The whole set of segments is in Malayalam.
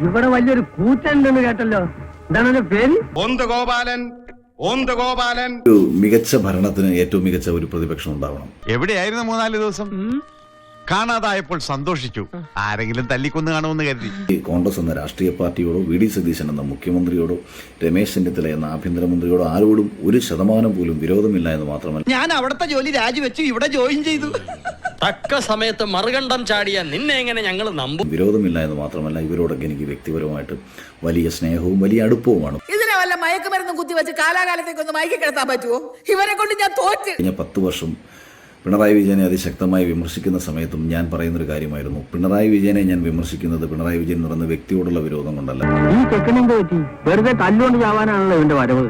ഇവിടെ വലിയൊരു കൂറ്റുണ്ടെന്ന് കേട്ടല്ലോ. എന്താണ് പേര്? ഗോപാലൻ. ഒരു മികച്ച ഭരണത്തിന് ഏറ്റവും മികച്ച ഒരു പ്രതിപക്ഷം ഉണ്ടാവണം. എവിടെയായിരുന്നു 3-4 ദിവസം? കാണാതായപ്പോൾ സന്തോഷിച്ചു. ആരെങ്കിലും തല്ലിക്കൊന്ന് കാണുമെന്ന് കരുതി. കോൺഗ്രസ് എന്ന രാഷ്ട്രീയ പാർട്ടിയോടോ വി ഡി സതീശൻ എന്ന മുഖ്യമന്ത്രിയോടോ രമേശ് ചെന്നിത്തല എന്ന ആഭ്യന്തരമന്ത്രിയോടോ ആരോടും 1% പോലും വിരോധമില്ല എന്ന് മാത്രമല്ല, ഞാൻ അവിടുത്തെ ജോലി രാജിവെച്ചു ഇവിടെ ജോയിൻ ചെയ്തു. തക്ക സമയത്ത് മറുകണ്ഠം ചാടിയ നിന്നെ എങ്ങനെ ഞങ്ങൾ നമ്പും? വിരോധമില്ല എന്ന് മാത്രമല്ല, ഇവരോടൊക്കെ എനിക്ക് വ്യക്തിപരമായിട്ട് വലിയ സ്നേഹവും വലിയ അടുപ്പവുമാണ്. ഇതിനെ വല്ല മയക്കുമരുന്നും കുത്തിവെച്ച് കാലാകാലത്തേക്കൊന്ന് മയക്കി കിടത്താൻ പറ്റുമോ? ഇവരെ കൊണ്ട് ഞാൻ തോറ്റ്. കഴിഞ്ഞ 10 വർഷം പിണറായി വിജയനെ അതിശക്തമായി വിമർശിക്കുന്ന സമയത്തും ഞാൻ പറയുന്നൊരു കാര്യമായിരുന്നു, പിണറായി വിജയനെ ഞാൻ വിമർശിക്കുന്നത് പിണറായി വിജയൻ എന്ന് പറയുന്ന വ്യക്തിയോടുള്ള വിരോധം കൊണ്ടല്ല. ഈ ചെക്കനെന്ത് പറ്റി? വെറുതെ തല്ലുകൊണ്ട് ചാവാനാണല്ലോ ഇവന്റെ വരവ്.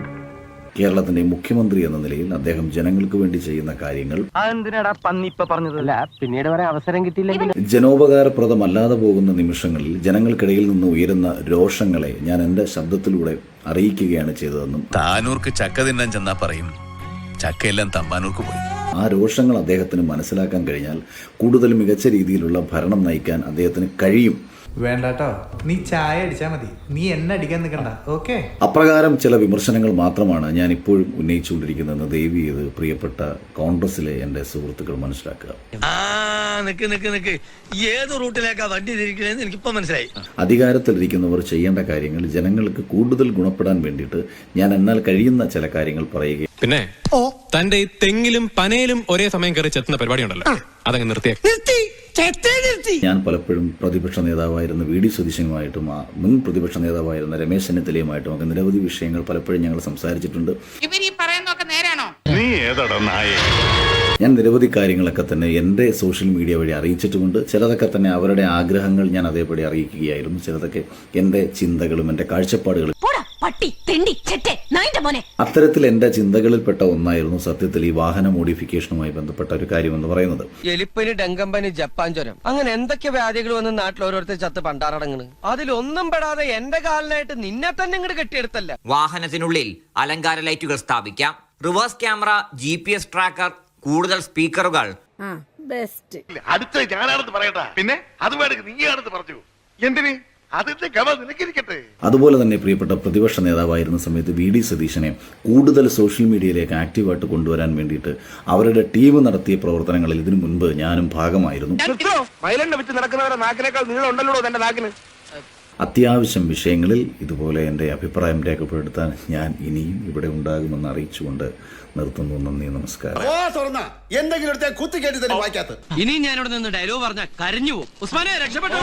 കേരളത്തിന്റെ മുഖ്യമന്ത്രി എന്ന നിലയിൽ അദ്ദേഹം ജനങ്ങൾക്ക് വേണ്ടി ചെയ്യുന്ന കാര്യങ്ങൾ അതെന്തിനാടാ പന്നിപ്പ പറഞ്ഞതല്ല, പിന്നീട് വരെ അവസരം കിട്ടിയില്ലെങ്കിൽ ജനോപകാരപ്രദമല്ലാതെ പോകുന്ന നിമിഷങ്ങളിൽ ജനങ്ങൾക്കിടയിൽ നിന്ന് ഉയരുന്ന രോഷങ്ങളെ ഞാൻ എന്റെ ശബ്ദത്തിലൂടെ അറിയിക്കുകയാണ് ചെയ്തതെന്നും, താനൂർക്ക് ചക്ക തിന്നാൻ ചെന്നാ പറയും ചക്കയെല്ലാം തമ്പാനൂർക്ക് പോയി. ആ രോഷങ്ങൾ അദ്ദേഹത്തിന് മനസ്സിലാക്കാൻ കഴിഞ്ഞാൽ കൂടുതൽ മികച്ച രീതിയിലുള്ള ഭരണം നയിക്കാൻ അദ്ദേഹത്തിന് കഴിയും. വേണ്ടാട്ടോ, നീ ചായ അടിച്ചാ മതി, നീ എന്നെ അടിക്കാൻ നിൽക്കണ്ട. ഓക്കെ, അപ്രകാരം ചില വിമർശനങ്ങൾ മാത്രമാണ് ഞാൻ ഇപ്പോഴും ഉന്നയിച്ചുകൊണ്ടിരിക്കുന്നതെന്ന് ദയവ് ചെയ്ത് പ്രിയപ്പെട്ട കോൺഗ്രസിലെ എന്റെ സുഹൃത്തുക്കൾ മനസ്സിലാക്കുക. നിക്ക് ഏത് റൂട്ടിലേക്കാ വണ്ടി തിരിക്കണേന്ന് എനിക്കിപ്പോ മനസ്സിലായി. അധികാരത്തിലിരിക്കുന്നവർ ചെയ്യേണ്ട കാര്യങ്ങൾ ജനങ്ങൾക്ക് കൂടുതൽ ഗുണപ്പെടാൻ വേണ്ടിയിട്ട് ഞാൻ എന്നാൽ കഴിയുന്ന ചില കാര്യങ്ങൾ പറയുക. പിന്നെ തന്റെ ഈ തെങ്ങിലും പനയിലും ഒരേ സമയം കയറി ചെത്തുന്ന പരിപാടി ഉണ്ടല്ലോ, അതങ്ങ് നിർത്തി. ഞാൻ പലപ്പോഴും പ്രതിപക്ഷ നേതാവായിരുന്ന വി ഡി സതീശനുമായിട്ടും മുൻ പ്രതിപക്ഷ നേതാവായിരുന്ന രമേശ് ചെന്നിത്തലയുമായിട്ടും ഒക്കെ നിരവധി വിഷയങ്ങൾ പലപ്പോഴും ഞങ്ങൾ സംസാരിച്ചിട്ടുണ്ട്. ഞാൻ നിരവധി കാര്യങ്ങളൊക്കെ തന്നെ എൻ്റെ സോഷ്യൽ മീഡിയ വഴി അറിയിച്ചിട്ടുമുണ്ട്. ചിലതൊക്കെ തന്നെ അവരുടെ ആഗ്രഹങ്ങൾ ഞാൻ അതേപടി അറിയിക്കുകയായിരുന്നു. ചിലതൊക്കെ എൻ്റെ ചിന്തകളും എൻ്റെ കാഴ്ചപ്പാടുകളും. അത്തരത്തിൽ എൻ്റെ ചിന്തകളിൽപ്പെട്ട ഒന്നായിരുന്നു സത്യത്തിൽ ഈ വാഹന മോഡിഫിക്കേഷനുമായി ബന്ധപ്പെട്ട ഒരു കാര്യം എന്ന് പറയുന്നത്. എലിപ്പനി, ഡെങ്കമ്പനി, ജപ്പാൻ ജ്വരം, അങ്ങനെ എന്തൊക്കെ വ്യാധികൾ വന്ന് നാട്ടിൽ ഓരോരുത്തർ ചത്ത് പണ്ടാറടങ്ങണ്. അതിലൊന്നും പെടാതെ എന്റെ കാലിനായിട്ട് നിന്നെ തന്നെ ഇങ്ങോട്ട് കെട്ടിയെടുത്തല്ല. വാഹനത്തിനുള്ളിൽ അലങ്കാര ലൈറ്റുകൾ സ്ഥാപിക്കാം, റിവേഴ്സ് ക്യാമറ, GPS ട്രാക്കർ, കൂടുതൽ സ്പീക്കറുകൾ. അടുത്ത ഞാനാണെന്ന് പറയട്ടാ, പിന്നെ അത് വേണമെങ്കിൽ നീയാണെന്ന് പറഞ്ഞു. എന്തിന്? അതിന്റെ ഗമ നിനക്കിരിക്കട്ടെ. അതുപോലെ തന്നെ പ്രിയപ്പെട്ട പ്രതിപക്ഷ നേതാവായിരുന്ന സമയത്ത് വി ഡി സതീശനെ കൂടുതൽ സോഷ്യൽ മീഡിയയിലേക്ക് ആക്റ്റീവായിട്ട് കൊണ്ടുവരാൻ വേണ്ടിയിട്ട് അവരുടെ ടീം നടത്തിയ പ്രവർത്തനങ്ങളിൽ ഇതിനു മുൻപ് ഞാനും ഭാഗമായിരുന്നു. അത്യാവശ്യം വിഷയങ്ങളിൽ ഇതുപോലെ എൻ്റെ അഭിപ്രായം രേഖപ്പെടുത്താൻ ഞാൻ ഇനിയും ഇവിടെ ഉണ്ടാകുമെന്ന് അറിയിച്ചുകൊണ്ട് നിർത്തുന്നു. നന്ദി, നമസ്കാരം. ഇനി ഞാനിവിടെ നിന്ന് ഡയലോഗ് പറഞ്ഞ കരഞ്ഞു പോകും. ഉസ്മാനെ രക്ഷപ്പെട്ടോ.